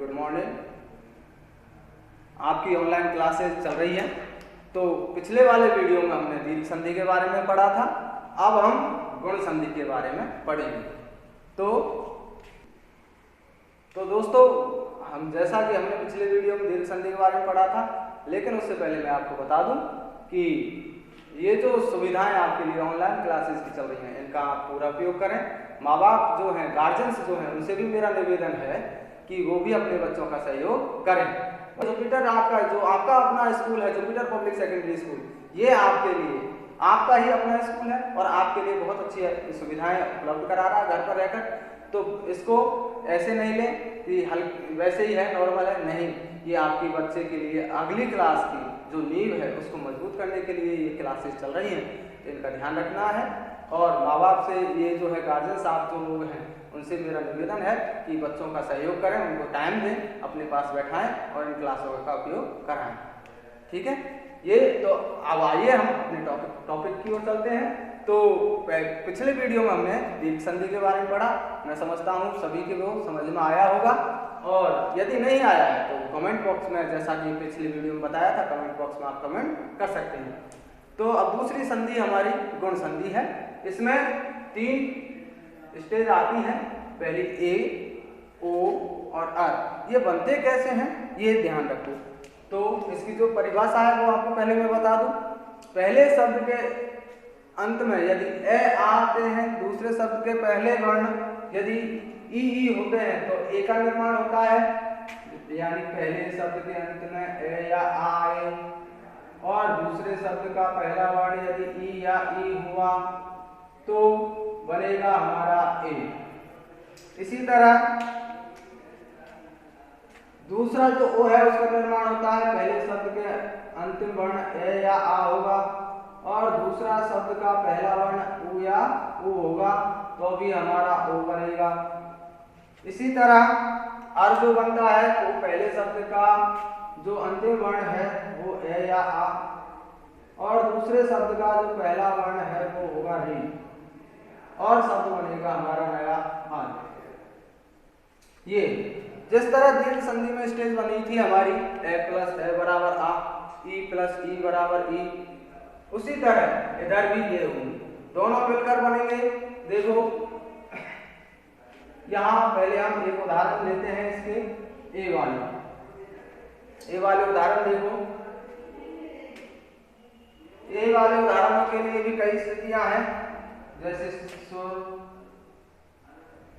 Good morning. आपकी online classes चल रही हैं। तो पिछले वाले वीडियो में हमने दीर्घ संधि के बारे में पढ़ा था, अब हम गुण संधि के बारे में पढ़ेंगे। तो दोस्तों, हम जैसा कि हमने पिछले वीडियो में दीर्घ संधि के बारे में पढ़ा था, लेकिन उससे पहले मैं आपको बता दूं कि ये जो सुविधाएं आपके लिए ऑनलाइन क्लासेस की चल रही हैं, इनका आप पूरा उपयोग करें। माँ बाप जो हैं, गार्जियंस जो हैं, उनसे भी मेरा निवेदन है कि वो भी अपने बच्चों का सहयोग करें। जुपिटर आपका अपना स्कूल है, जुपिटर पब्लिक सेकेंडरी स्कूल, ये आपके लिए आपका ही अपना स्कूल है और आपके लिए बहुत अच्छी सुविधाएं उपलब्ध करा रहा है घर पर रहकर। तो इसको ऐसे नहीं लें कि वैसे ही है, नॉर्मल है, नहीं। ये आपके बच्चे के लिए अगली क्लास की जो नींव है उसको मजबूत करने के लिए ये क्लासेस चल रही हैं, तो इनका ध्यान रखना है। और माँ बाप से, ये जो है गार्जियंस आप जो लोग हैं, उनसे मेरा निवेदन है कि बच्चों का सहयोग करें, उनको टाइम दें, अपने पास बैठाएं और इन क्लासों का उपयोग कराएं। ठीक है, ये तो अब आइए हम अपने टॉपिक की ओर चलते हैं। तो पिछले वीडियो में हमने दीर्घ संधि के बारे में पढ़ा। मैं समझता हूँ सभी के लोग समझ में आया होगा, और यदि नहीं आया है तो कमेंट बॉक्स में, जैसा कि पिछले वीडियो में बताया था, कमेंट बॉक्स में आप कमेंट कर सकते हैं। तो अब दूसरी संधि हमारी गुण संधि है। इसमें 3 स्टेज आती हैं, पहली ए, ओ और अर। ये बनते कैसे हैं ये ध्यान रखो। तो इसकी जो परिभाषा है वो आपको पहले मैं बता दूं। पहले शब्द के अंत में यदि ए आते हैं, दूसरे शब्द के पहले वर्ण यदि ई होते हैं तो ए का निर्माण होता है, यानी पहले शब्द के अंत में ए या आ आए, और दूसरे शब्द का पहला वर्ण यदि ई या ई हुआ तो बनेगा हमारा ए। इसी तरह दूसरा जो ओ है उसका निर्माण होता है, पहले शब्द के अंतिम वर्ण ए या आ होगा और दूसरा शब्द का पहला वर्ण उ या उ होगा तो भी हमारा ओ बनेगा। इसी तरह अर जो बनता है वो पहले शब्द का जो अंतिम वर्ण है वो ए या आ, और दूसरे शब्द का जो पहला वर्ण है वो होगा री, और शब्द बनेगा हमारा नया आर। ये जिस तरह दीर्घ संधि में स्टेज बनी थी हमारी ए प्लस ए बराबर आ, ई प्लस ई बराबर ई, उसी तरह इधर भी ये होंगे, दोनों मिलकर बनेंगे। देखो यहाँ पहले हम एक उदाहरण लेते हैं इसके ए वाले उदाहरण। देखो ए वाले उदाहरणों के लिए भी कई स्थितियां हैं, जैसे सुर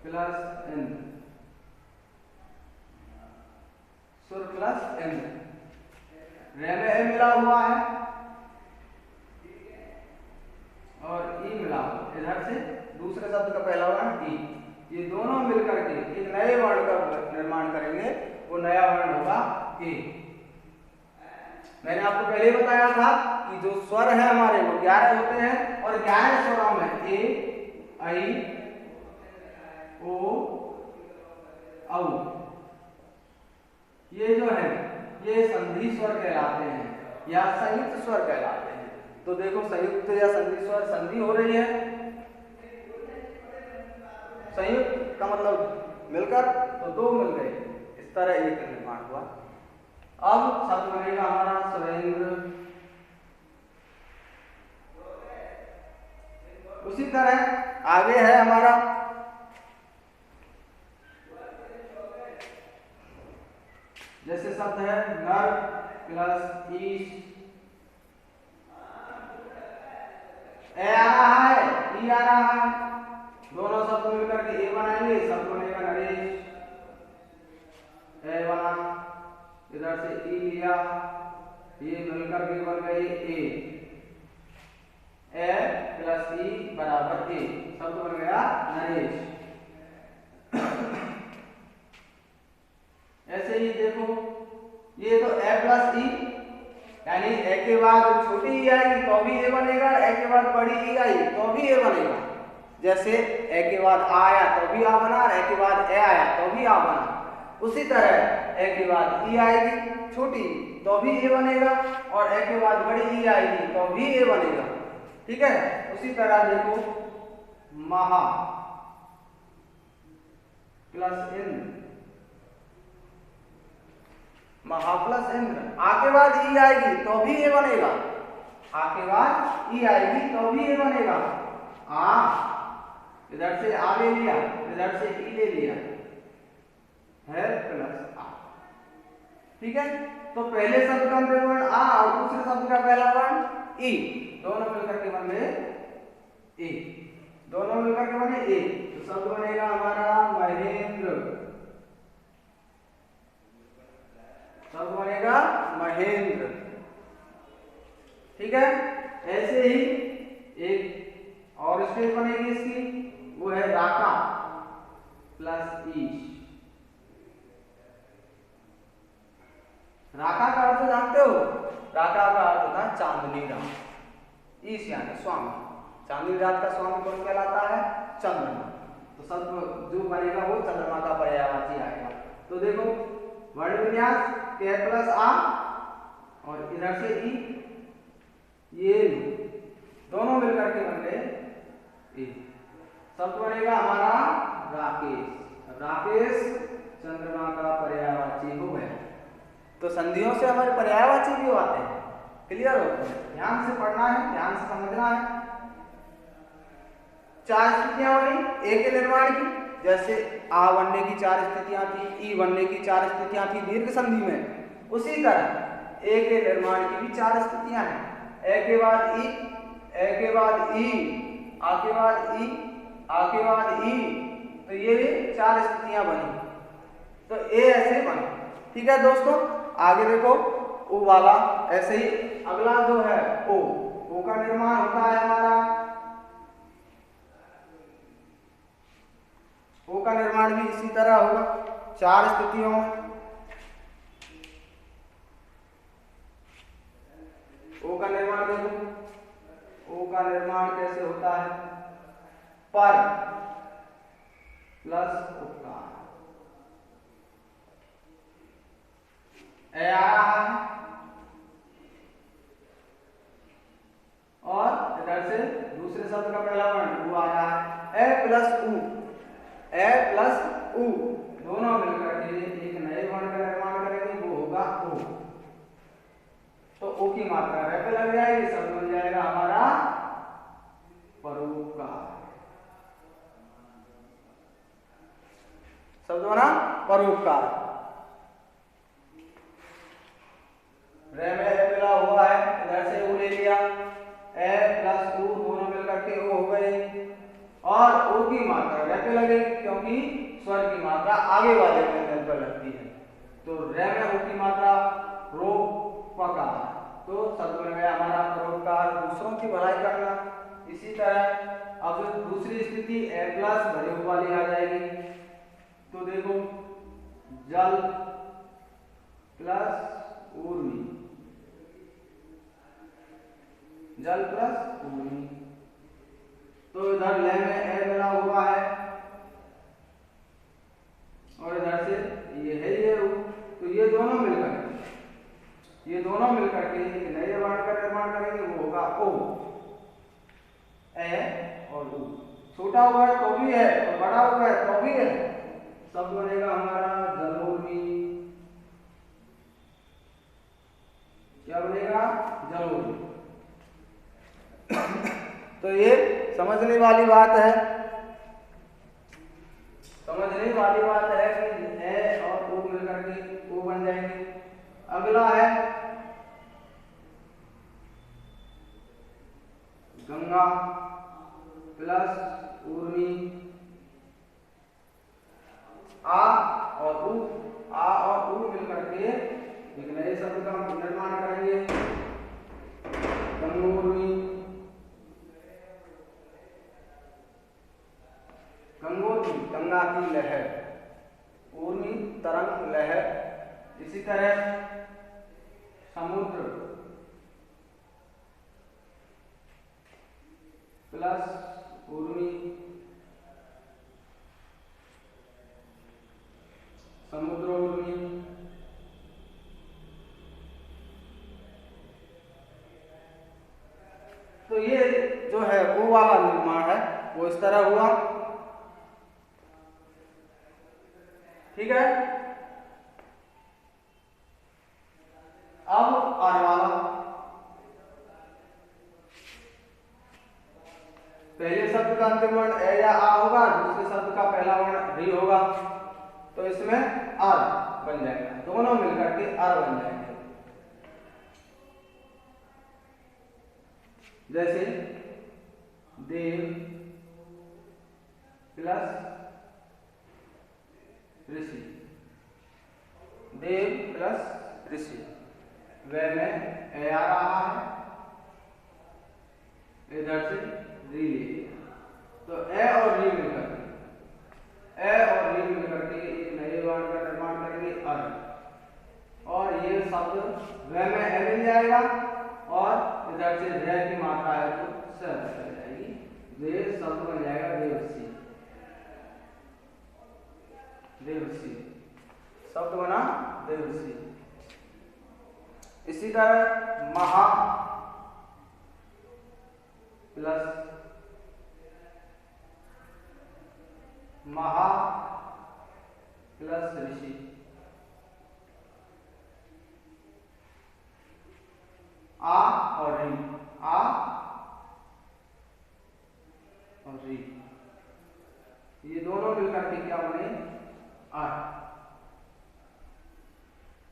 प्लस इंद्र, सुर प्लस इंद्र, रे में ए मिला हुआ है और ई मिला हुआ, इधर से दूसरे शब्द का पहला वर्ण ई, ये दोनों मिलकर के एक नए वर्ण का निर्माण करेंगे, वो नया वर्ण होगा ए। मैंने आपको पहले बताया था कि जो स्वर है हमारे वो 11 होते हैं, और 11 स्वरों में ए, आई, ओ, औ, ये जो है ये संधि स्वर कहलाते हैं या संयुक्त स्वर कहलाते हैं। तो देखो संयुक्त या संधि स्वर, संधि हो रही है, संयुक्त का मतलब मिलकर, तो 2 मिल गए, इस तरह एक निर्माण हुआ। अब शब्द बनेगा हमारा सुरेंद्र। उसी तरह आगे है हमारा जैसे शब्द है नर प्लस ईश, ए आ रहा है, ई आ रहा है, दोनों शब्द मिलकर के ए बनाएंगे, शब्द बनेगा नरेश। ए बना, इधर से ई लिया, ये मिलकर के बन गए ए प्लस ई बराबर ए, शब्द बन गया नरेश। ऐसे ही देखो, ये तो ए प्लस ई, यानी ए के बाद छोटी ई आएगी तो भी ए बनेगा, ए के बाद बड़ी ई आई तो भी ए बनेगा। जैसे ए के बाद आ आया तो भी आ बना, ए के बाद ए आया तो भी आ बना। उसी तरह ए के बाद ई आएगी छोटी तो भी ए बनेगा, और ए के बाद बड़ी ई आएगी तो भी ए बनेगा। ठीक है, उसी तरह देखो महा प्लस इन, महा प्लस इंद्र। आ के बाद ई आएगी तो भी ए बनेगा, आ के बाद ई आएगी तो भी ए बनेगा। आ इधर से आ ले लिया, इधर से ई ले लिया, है प्लस आ। ठीक है, तो पहले शब्द का अंतिम वर्ण आ और दूसरे शब्द का पहला वर्ण ई, दोनों मिलकर के बन गए ए, दोनों मिलकर के बने ए। तो शब्द बनेगा हमारा महेंद्र, शब्द बनेगा महेंद्र। ठीक है, ऐसे ही एक और स्टेज बनेगी इसकी, वो है राका प्लस ईश। राका का अर्थ जानते हो? राका का अर्थ होता है चांदनी रात, ईश यानी स्वामी। चांदनी रात का स्वामी कौन कहलाता है? चंद्रमा। तो शब्द जो बनेगा वो चंद्रमा का पर्यायवाची आएगा। तो देखो वर्ण विन्यास के प्लस आ और इधर से ई, ये दोनों मिलकर के बन गए ए। शब्द बनेगा हमारा राकेश। राकेश चंद्रमा का पर्यायवाची हो गया। तो संधियों से हमारे पर्यायवाची भी आते हैं, क्लियर होते हैं। ध्यान से पढ़ना है, ध्यान से समझना है। चार स्थितियां बनी ए के निर्माण की, जैसे आ बनने की चार स्थितियां थी, ई बनने की चार स्थितियां थी दीर्घ संधि में, उसी तरह ए के निर्माण की भी चार स्थितियां हैं। ए के बाद ई, ए के बाद ई, आ के बाद ई, आ के बाद ई, तो ये भी चार स्थितियां बनी। तो ए ऐसे बनी। ठीक है दोस्तों, आगे देखो ओ वाला ऐसे ही। अगला जो है ओ, ओ का निर्माण होता है हमारा, ओ का निर्माण भी इसी तरह होगा चार स्थितियों में। ओ का निर्माण देखो, ओ का निर्माण कैसे होता है? पर प्लस उपकार, ए आ रहा है और इधर से दूसरे शब्द का पहला वर्ण उ आ रहा है। ए प्लस उ, ए प्लस उ, दोनों मिलकर के एक नए वर्ण का निर्माण करेंगे, वो होगा ओ। तो ओ की मात्रा रे पे लग जाएगी, शब्द बन जाएगा हमारा परोपकार। शब्द बना परोपकार। रे में ए मिला हुआ है, इधर से ओ ले लिया, ए प्लस उ दोनों मिलकर के ओ हो गए और ओ की मात्रा रे पे लगेगी, क्योंकि स्वर की मात्रा आगे वाले व्यंजन पर लगती है। तो रे में ओ की मात्रा रो पकार, तो शब्द बन गया हमारा परोपकार, दूसरों की भलाई करना। इसी तरह अब दूसरी स्थिति ए प्लस भरे हुए वाली आ जाएगी। तो देखो जल प्लस ऊर्मी, जल प्लस ऊर्मी। तो इधर ले में ए मिला हुआ है और इधर से ये है ये ऊ, तो ये दोनों मिलकर के एक नए वर्ण का निर्माण करेंगे, वो होगा ओ। ए और ऊ, छोटा हुआ है तो भी है और बड़ा हुआ है तो भी है। शब्द बनेगा हमारा जलोर्मी। क्या बनेगा? जलोर्मी। तो ये समझने वाली बात है, समझने वाली बात है कि ए और ओ मिलकर के ओ बन जाएंगे। अगला है गंगा प्लस ऊर्मी, आ और उ, आ और उ मिलकर के एक नए शब्द का निर्माण करेंगे, गंगोर्मी। गंगोर्मी गंगा की लहर, ऊर्मी तरंग लहर। इसी तरह समुद्र प्लस ऊर्मी, समुद्र ऊर्मी। तो ये जो है वो वाला निर्माण है वो इस तरह हुआ। ठीक है, का अंतिम वर्ण ए या आ होगा, दूसरे शब्द का पहला वर्ण री होगा, तो इसमें आर बन जाएगा, दोनों मिलकर के आर बन जाएंगे। जैसे देव प्लस ऋषि, देव प्लस ऋषि, वे में ए आ रहा है, इधर से री ले, तो ए और री मिलकर के एक नए वर्ण का निर्माण करेंगे अर, और ये शब्द वे में ए मिल जाएगा और इधर से रे की मात्रा है तो स चल जाएगी, वे शब्द बन जाएगा देवसी, देवसी शब्द बना देवसी। इसी तरह महा प्लस ऋषि, आ और री, आ और री, ये दोनों मिलकर के क्या बने आर,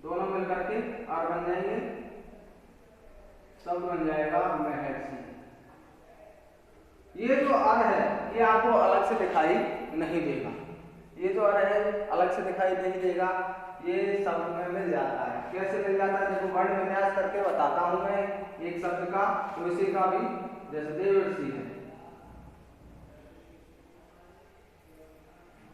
दोनों मिलकर के आर बन जाएंगे, शब्द बन जाएगा महर्षि। ये जो आर है ये आपको अलग से दिखाई नहीं देगा, ये जो आर है अलग से दिखाई नहीं देगा, ये शब्द में मिल जाता है। कैसे मिल जाता है, देखो वर्ण विन्यास करके बताता हूं मैं एक शब्द का, तो इसी का भी, जैसे देवर्षि है,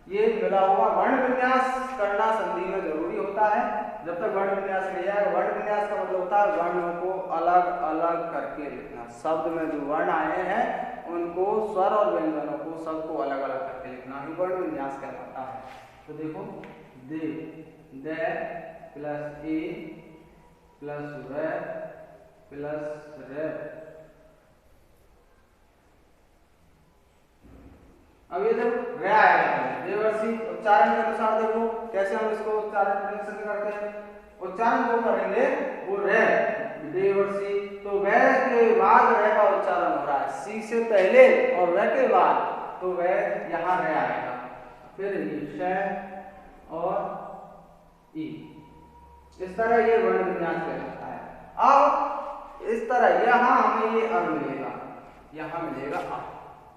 ये मिला हुआ वर्ण विन्यास करना संधि में जरूरी होता है। जब तक वर्ण विन्यास नहीं आएगा, वर्ण विन्यास का मतलब होता है वर्णों को अलग अलग करके लिखना, शब्द में जो वर्ण आए हैं उनको, स्वर और व्यंजनों को सबको अलग अलग करके लिखना ही वर्ण विन्यास कहलाता है। तो देखो दे, दे प्लस ए प्लस वे प्लस रे, अब ये देखो रे आएगा देवर्षि। उच्चारण के अनुसार देखो कैसे हम इसको उच्चारण करते हैं, उच्चारण जो करेंगे वो रे देवर्षि, तो वे के बाद रे का उच्चारण हो रहा है, सी से पहले और वे के बाद, तो वे यहाँ रे आएगा, फिर श और ई, इस तरह ये वर्ण विन्यास कहलाता है। अब इस तरह यहाँ हमें ये अर मिलेगा, यहाँ मिलेगा आ,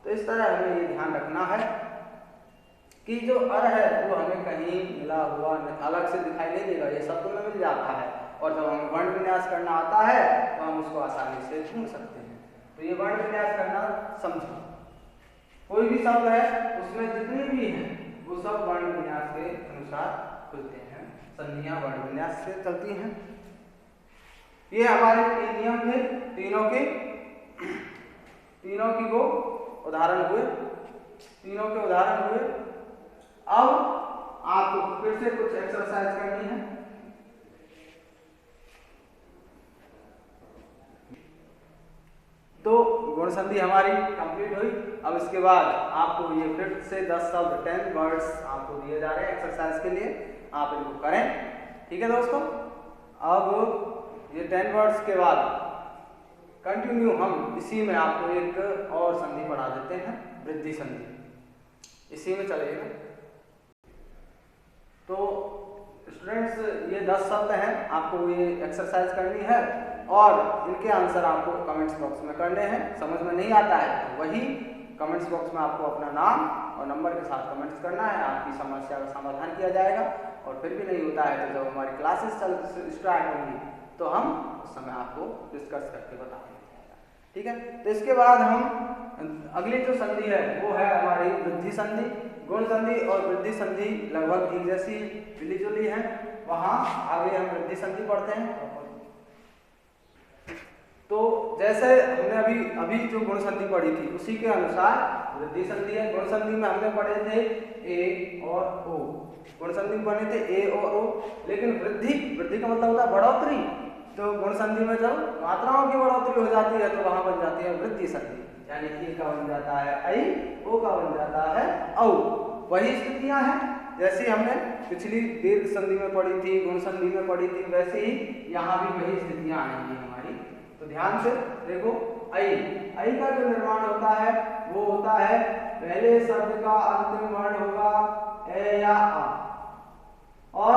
तो इस तरह हमें ये ध्यान रखना है कि जो अर है वो हमें कहीं मिला हुआ अलग से दिखाई नहीं देगा, ये शब्द में मिल जाता है, और जब हमें वर्ण विन्यास करना आता है तो हम उसको आसानी से ढूंढ सकते हैं। तो ये वर्ण विन्यास करना समझो, कोई भी शब्द है उसमें जितने भी हैं वो सब वर्ण विन्यास के अनुसार खुलते हैं, संधियां वर्ण विन्यास से चलती हैं। ये हमारे तीन नियम थे, तीनों की वो उदाहरण हुए, तीनों के उदाहरण हुए। अब आपको फिर से कुछ एक्सरसाइज करनी है। तो गुण संधि हमारी कंप्लीट हुई। अब इसके बाद आपको ये फिर से 10 शब्द 10 वर्ड्स आपको दिए जा रहे हैं एक्सरसाइज के लिए, आप इनको करें, ठीक है दोस्तों। अब ये 10 वर्ड्स के बाद कंटिन्यू हम इसी में आपको एक और संधि पढ़ा देते हैं, वृद्धि संधि, इसी में चलेगा। तो स्टूडेंट्स ये 10 शब्द हैं, आपको ये एक्सरसाइज करनी है और इनके आंसर आपको कमेंट्स बॉक्स में करने हैं। समझ में नहीं आता है तो वही कमेंट्स बॉक्स में आपको अपना नाम और नंबर के साथ कमेंट्स करना है, आपकी समस्या का समाधान किया जाएगा। और फिर भी नहीं होता है तो जब हमारी क्लासेस स्टार्ट होंगी तो हम उस समय आपको डिस्कस करके बताएंगे, ठीक है। तो इसके बाद हम अगली जो संधि है वो है हमारी वृद्धि संधि। गुण संधि और वृद्धि संधि लगभग एक जैसी मिली जुली है, वहां आगे हम वृद्धि संधि पढ़ते हैं। तो जैसे हमने अभी जो गुण संधि पढ़ी थी उसी के अनुसार वृद्धि संधि है। गुण संधि में हमने पढ़े थे ए और ओ, गुण संधि में पढ़े थे ए और ओ, लेकिन वृद्धि का मतलब होता है बढ़ोतरी। तो गुण संधि में जब मात्राओं की बढ़ोतरी हो जाती है तो वहां बन जाती है वृद्धि संधि, यानी ए का बन जाता है ऐ, ओ का बन जाता है औ। वही स्थितियां हैं जैसी हमने पिछली दीर्घ संधि में पढ़ी थी, गुण संधि में पढ़ी थी, वैसे ही यहाँ भी वही स्थितियां आएंगी हमारी। तो ध्यान से देखो, ऐ का जो निर्माण होता है वो होता है पहले शब्द का अंतिम वर्ण होगा ए या आ और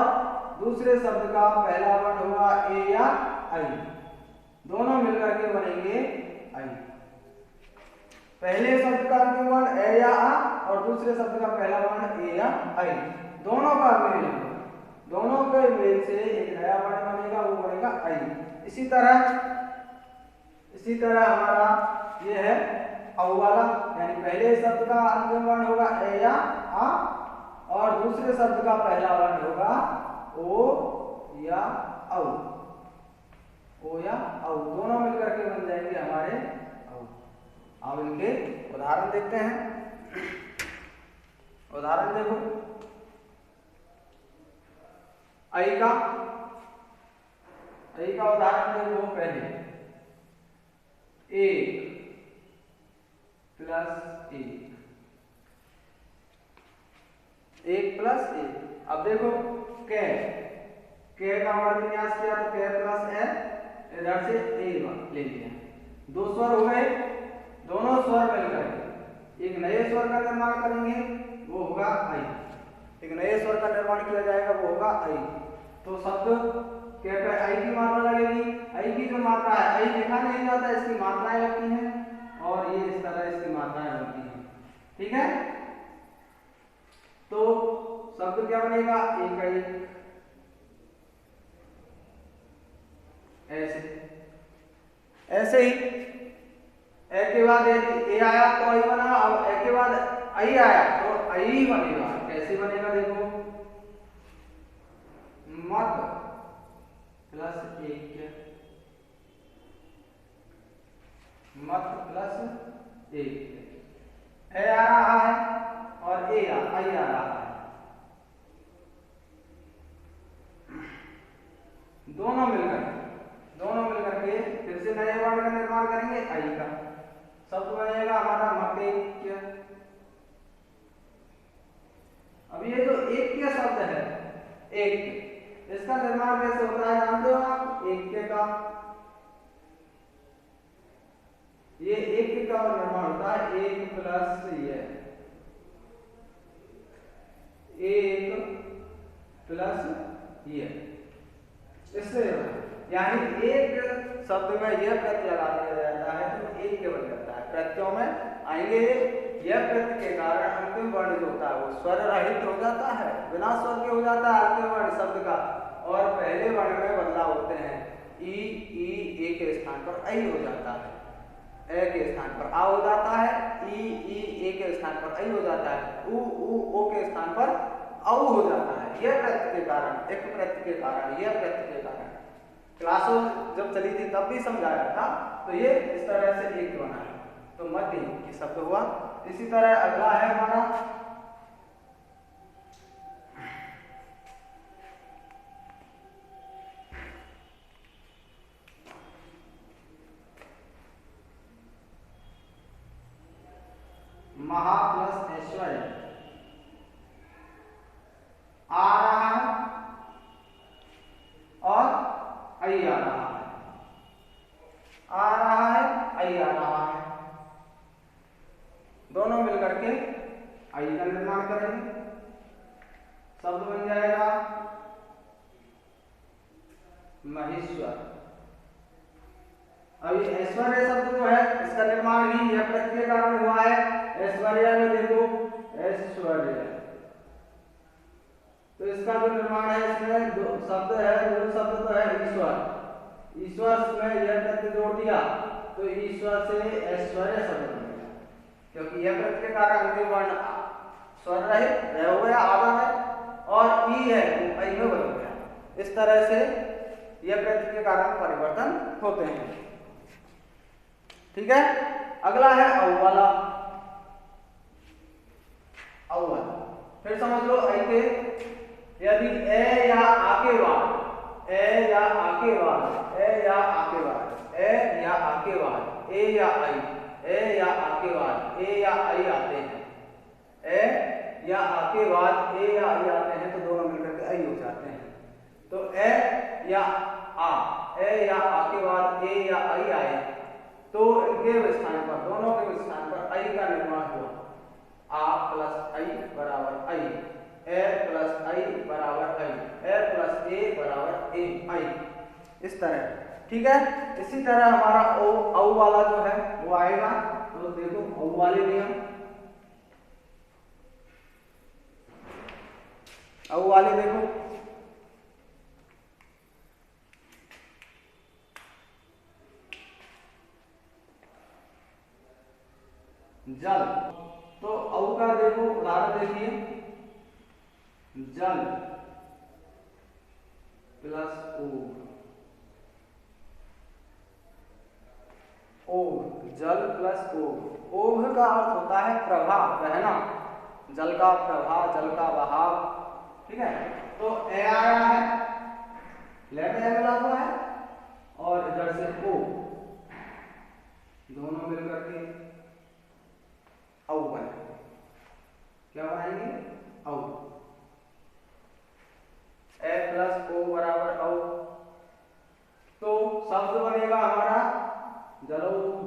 दूसरे शब्द का पहला वर्ण होगा ए या ऐ, दोनों मिलकर के बनेंगे ऐ। पहले शब्द का अंतिम वर्ण ए या आ और दूसरे शब्द का पहला वर्ण ए या ऐ, दोनों का मेल होगा, दोनों के मेल से एक नया वर्ण बनेगा, वो बनेगा ऐ। इसी तरह हमारा ये है औ वाला, यानी पहले शब्द का अंतिम वर्ण होगा ए या आ और दूसरे शब्द का पहला वर्ण होगा ओ या औ, ओ या औ, दोनों मिलकर के बन जाएंगे हमारे औ। अब इनके उदाहरण देखते हैं। उदाहरण देखो, ऐ का उदाहरण देखो पहले, एक प्लस एक प्लस एक। अब देखो के का वर्ण विन्यास किया तो के प्लस ए, इधर से ए ले लिया, दो स्वर हो गए, दोनों स्वर मिलकर एक नए स्वर का निर्माण करेंगे, वो होगा ऐ। एक नए स्वर का निर्माण किया जाएगा, वो होगा ऐ। तो शब्द के पे ऐ की मात्रा लगेगी, ऐ की जो मात्रा है, ऐ लिखा नहीं जाता, इसकी मात्राएं लगती हैं और ये इस तरह इसकी मात्राएं बनती हैं, ठीक है। तो शब्द क्या बनेगा, एक ऐसे ही ए के बाद ए आया तो ऐ बना, अब ए के बाद ऐ आया तो ऐ ही बनेगा। कैसे बनेगा देखो, मत प्लस एक, मत प्लस एक, ए आ रहा है और ऐ आ रहा है, दोनों मिलकर के फिर से नए वर्ण का निर्माण करेंगे ऐ का। शब्द बनेगा हमारा मतेक्य। अब ये जो एक शब्द है, एक, इसका निर्माण कैसे होता है जानते हो आप, एक का, ये एक का निर्माण होता है एक प्लस ये, एक प्लस ये, इससे यानी एक शब्द में यह प्रत्यय लगा दिया जाता है तो एक के बन जाता है। प्रत्ययों में आएंगे, यह प्रत्यय के कारण अंतिम वर्ण जो होता है वो स्वर रहित हो जाता है, बिना स्वर के हो जाता है अंतिम वर्ण शब्द का, और पहले वर्ण में बदलाव होते हैं। ई के स्थान पर ऐ हो जाता है, ए के स्थान पर आ हो जाता है, ई के स्थान पर ऐ हो जाता है, ओ के स्थान पर औ हो जाता है। यह प्रत्यय के कारण, एक प्रत्यय के कारण, यह प्रत्यय के कारण क्लासों जब चली थी तब भी समझाया था। तो ये इस तरह से एक बना है, तो मध्य ये शब्द हुआ। इसी तरह अगला है हमारा महा प्लस ऐश्वर्य। आ रहा है और ऐ आ रहा है, आ रहा है ऐ आ रहा है, दोनों मिलकर के ऐ का निर्माण करेंगे, शब्द बन जाएगा महेश्वर। अभी ऐश्वर्य शब्द जो है इसका निर्माण भी यह प्रत्यय के कारण हुआ है। ऐश्वर्य में देखो ऐश्वर्य, तो इसका जो निर्माण है इसमें दो शब्द है, दो शब्द तो है ईश्वर, ईश्वर में यह प्रत्यय जोड़ दिया तो ईश्वर से ऐश्वर्य शब्द बन गया, क्योंकि यह प्रत्यय के कारण अंतिम वर्ण स्वर रहित हो गया, आधा है, और ई है वो ऐ में बदल गया। इस तरह से यह प्रत्यय के कारण परिवर्तन होते हैं, ठीक है। अगला है औ वाला। औ वाला फिर समझ लो ऐ के यदि ए या आ के बाद, ए या आ के बाद, ए या आ के बाद, ए या आ के बाद, ए या आई, ए या आ के बाद ए या आई आते हैं, ए या आ के बाद ए या आई आते हैं, तो दोनों मिलकर के आई हो जाते हैं। तो ए या आ, ए या आ के बाद ए या आई आए तो के स्थान पर, दोनों के स्थान पर आई का निर्माण हुआ। आ प्लस आई बराबर आई, ए प्लस आई बराबर आई, ए प्लस ए बराबर ए आई, इस तरह। ठीक है, इसी तरह हमारा औ वाला जो है वो आएगा। तो देखो औ वाले नियम, औ वाले देखो, जल, तो औ का देखो उदाहरण देखिए, जल प्लस ओघ, जल प्लस ओघ। ओघ का अर्थ होता है प्रवाह, बहना, जल का प्रवाह, जल का बहाव। ठीक है, तो ए आया है, ले में ए मिला हुआ है, और इधर से ओ, दोनों मिलकर के औ बने। क्या बनाएंगे? औ। ए प्लस ओ बराबर औ, तो शब्द बनेगा हमारा जलौघ।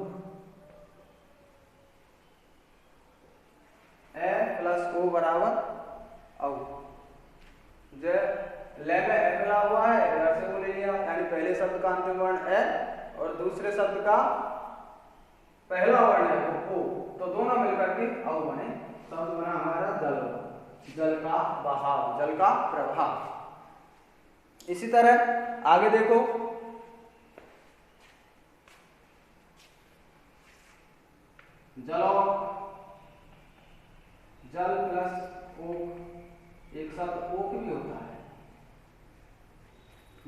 ए प्लस ओ बराबर औ। जो ले में ए मिला हुआ है, इधर से वो ले लिया, यानी पहले शब्द का अंतिम वर्ण ए और दूसरे शब्द का पहला वर्ण है वो ओ, तो दोनों मिलकर के औ बने। शब्द बना हमारा जल, जल का बहाव, जल का प्रवाह। इसी तरह आगे देखो, जलौघ, जल प्लस ओक, एक शब्द ओक भी होता है,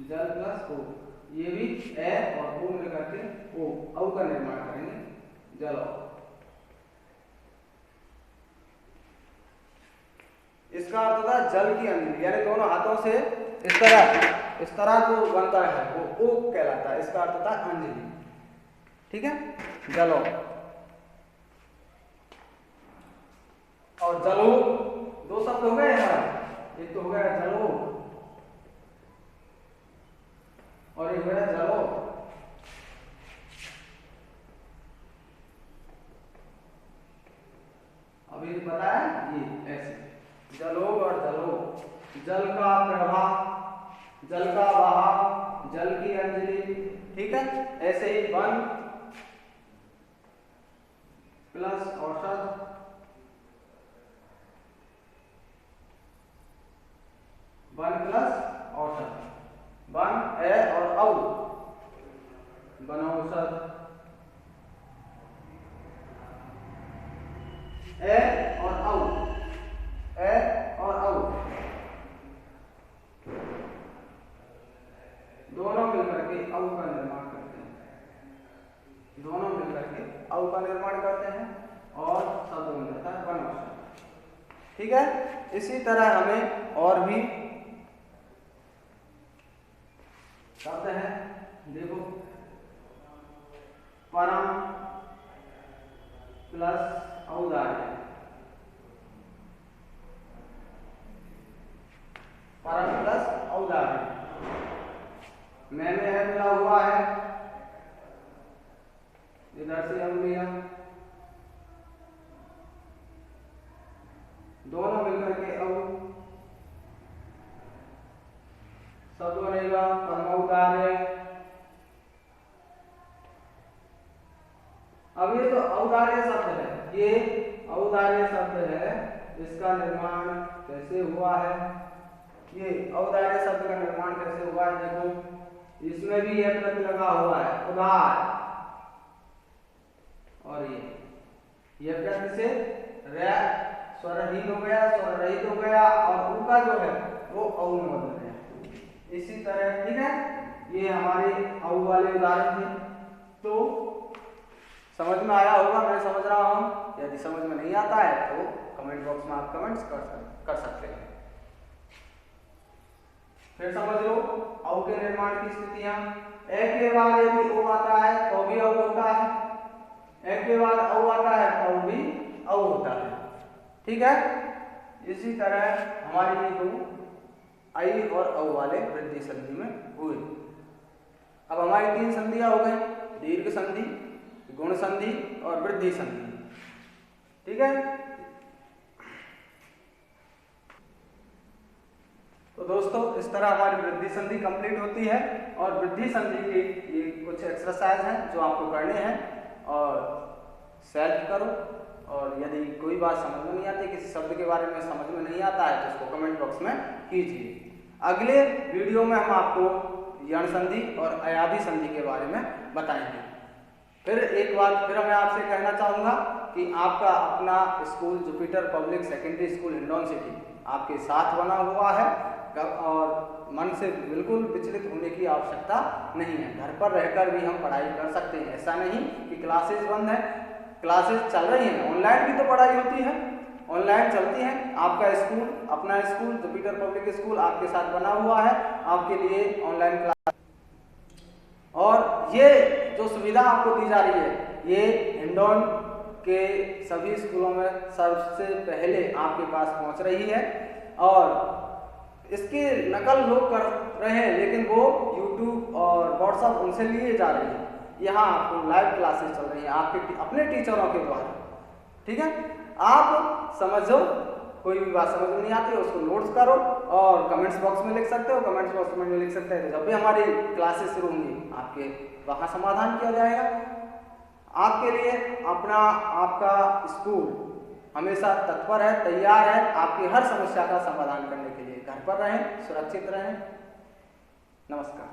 जल प्लस ओक, ये भी ए और ओ मिलकर के ओ, औ का निर्माण करेंगे, जलौघ। इसका अर्थ होता है जल की अंजलि, यानी दोनों हाथों से इस तरह जो बनता है वो ओक कहलाता है, इसका अर्थ होता है अंजलि। ठीक है, जलौघ। और जलौघ, दो शब्द हो गए हमारे, एक तो हो गया जलौघ और एक हो गया जलौघ। अभी बताया ये ऐसे, जलौघ और जलौघ, जल का प्रवाह, जल का बहाव, जल की अंजलि। ठीक है, ऐसे ही वन प्लस औषध, वन प्लस औषध, वन ए और औ, बनौषध, ए और औ, ए और औ, दोनों मिलकर के औ का निर्माण करते हैं, दोनों मिलकर के औ का निर्माण करते हैं और शब्द बन जाता है बनौषध। ठीक है, इसी तरह हमें और भी शब्द है, देखो, परम प्लस औदार्य, परम प्लस औदार्य, में है मिला हुआ है, इधर से हम लिया, दोनों मिलकर के औ, शब्द बनेगा परमौदार्य। अब ये तो औदार्य शब्द है, ये औदार्य शब्द है, इसका निर्माण कैसे हुआ है? ये औदार्य शब्द का निर्माण कैसे हुआ है? देखो, इसमें भी यह प्रत्यय लगा हुआ है, उदार, और ये प्रत्यय से रे स्वरहीन हो गया, स्वर रहित हो गया, और उनका जो है वो औ में बदल गया। इसी तरह, ठीक है, ये हमारे औ वाले उदाहरण थे। तो समझ में आया होगा, मैं समझ रहा हूं। यदि समझ में नहीं आता है तो कमेंट बॉक्स में आप कमेंट्स कर सकते हैं। फिर समझ लो औ के निर्माण की स्थितियां। ए के बाद यदि ओ आता है तो भी औ होता है, ए के बाद औ आता है तो भी औ होता है। ठीक है, इसी तरह हमारी ये दो आई और औ वाले वृद्धि संधि में हुए। अब हमारी तीन संधियां हो गई, दीर्घ संधि, गुण संधि और वृद्धि संधि। ठीक है, तो दोस्तों इस तरह हमारी वृद्धि संधि कंप्लीट होती है। और वृद्धि संधि की ये कुछ एक्सरसाइज हैं जो आपको करने हैं और सेल्फ करो। और यदि कोई बात समझ में नहीं आती, किसी शब्द के बारे में समझ में नहीं आता है, तो उसको कमेंट बॉक्स में कीजिए। अगले वीडियो में हम आपको यण संधि और अयाधि संधि के बारे में बताएंगे। फिर एक बात फिर मैं आपसे कहना चाहूँगा कि आपका अपना school Jupiter public secondary school Hindaun city आपके साथ बना हुआ है और मन से बिल्कुल विचलित होने की आवश्यकता नहीं है। घर पर रहकर भी हम पढ़ाई कर सकते हैं। ऐसा नहीं कि क्लासेस बंद है, क्लासेस चल रही हैं, ऑनलाइन भी तो पढ़ाई होती है, ऑनलाइन चलती है। आपका स्कूल, अपना स्कूल जुपिटर पब्लिक स्कूल आपके साथ बना हुआ है आपके लिए ऑनलाइन क्लास। और ये जो सुविधा आपको दी जा रही है, ये हिंडौन के सभी स्कूलों में सबसे पहले आपके पास पहुंच रही है। और इसकी नकल लोग कर रहे हैं, लेकिन वो YouTube और WhatsApp उनसे लिए जा रही है। यहाँ आपको लाइव क्लासेस चल रही हैं आपके अपने टीचरों के द्वारा। ठीक है, आप समझो, कोई भी बात समझ में नहीं आती है उसको नोट्स करो और कमेंट्स बॉक्स में लिख सकते हो। कमेंट्स बॉक्स में लिख सकते हैं तो जब भी हमारी क्लासेस शुरू होंगी आपके वहाँ समाधान किया जाएगा। आपके लिए अपना आपका स्कूल हमेशा तत्पर है, तैयार है आपकी हर समस्या का समाधान करने के लिए। घर पर रहें, सुरक्षित रहें। नमस्कार।